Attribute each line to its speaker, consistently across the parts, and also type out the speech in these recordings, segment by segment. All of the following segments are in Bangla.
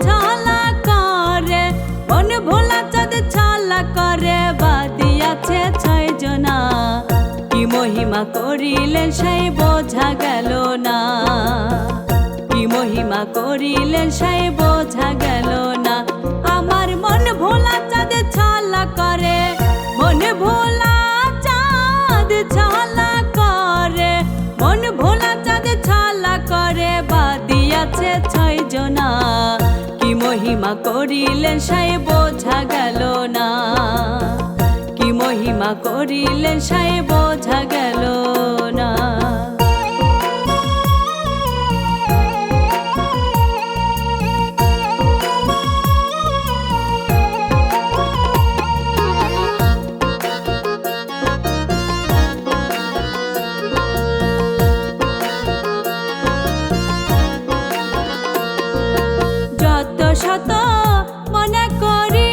Speaker 1: ছলা করে, মন ভোলা চাঁদ ছলা করে, বাদিয়াছে 6 জনা। কি মহিমা করিলেন সেই বোঝা গেল না, কি মহিমা করিলেন সেই বোঝা গেল না। আমার মন ভোলা চাঁদ ছলা করে, মন ভোলা চাঁদ ছলা করে, মন ভোলা চাঁদ ছলা করে, বাদিয়াছে 6 জনা। কি মহিমা করিলেন সেই বোঝা গেল না, কি মহিমা করিলেন সেই বোঝা গেল না। যত শত মনে করি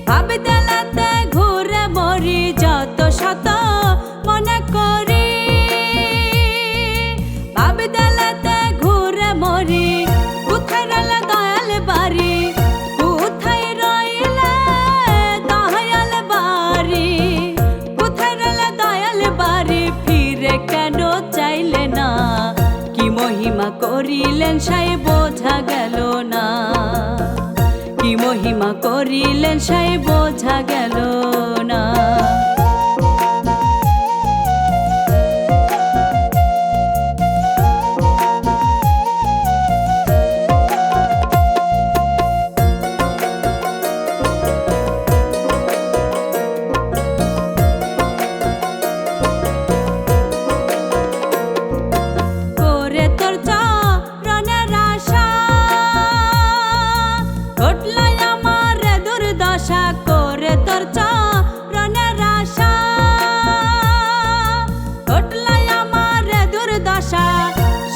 Speaker 1: ভাবদেলাতে ঘুরে মরি, যত শত মনে করি ভাবদেলাতে ঘুরে মরি। কোথায় রইলে দয়াল বাড়ি, কোথায় রইলে দয়াল বাড়ি, কোথায় রইলে দয়াল বাড়ি, ফিরে কেন চাইলে না। কি মহিমা করিলেন সেই বোঝা গেল না, কি মহিমা করিলেন সেই বোঝা গেল না। করে তোর চরণের আশা, ঘটলো আমার দুর্দশা, করে তোর চরণের আশা, ঘটলো আমার দুর্দশা।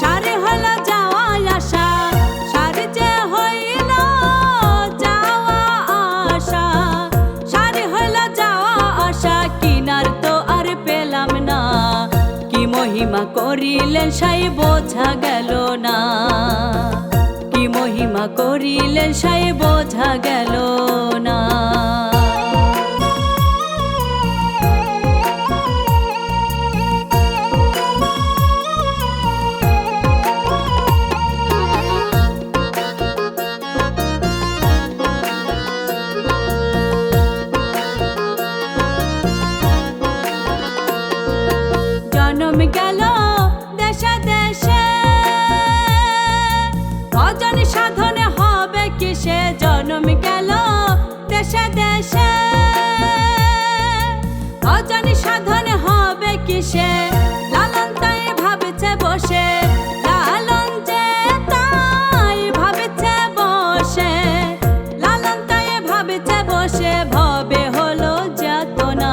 Speaker 1: সারি হইল যাওয়া আশা, সারি যে হইল যাওয়া আশা, সারি হইল যাওয়া আশা, কিনার তো আর পেলাম না। কি মহিমা করিলেন সেই বোঝা গেল না, কি মহিমা করিলেন সেই বোঝা গেল না। জনম গেল দেশে দেশে, ভজন সাধনে হবে কিসে। জনম গেল দেশে দেশে, ভজন সাধনে হবে কিসে। লালন তাই ভাবছে বসে, লালন যে তাই ভাবছে বসে, লালন তাই ভাবছে বসে, ভবে হলো যাতনা।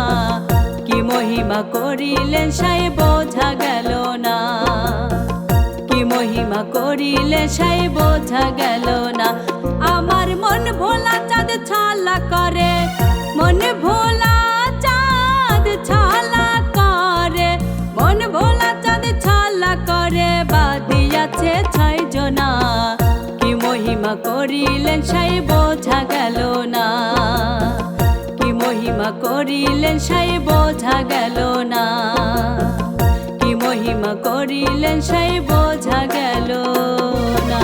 Speaker 1: কি মহিমা করিলেন সেই বোঝা গেল না, কি মহিমা করিলেন সেই বোঝা গেল না। আমার মন ভোলা চাঁদ ছলা করে, মন ভোলা চাঁদ ছলা করে, মন ভোলা চাঁদ ছলা করে, বাদিয়াছে 6 জনা। কি মহিমা করিলেন সেই বোঝা গেল না, কি মহিমা করিলেন সেই বোঝা গেল না, কি মহিমা করিলেন সেই বোঝা গেল না।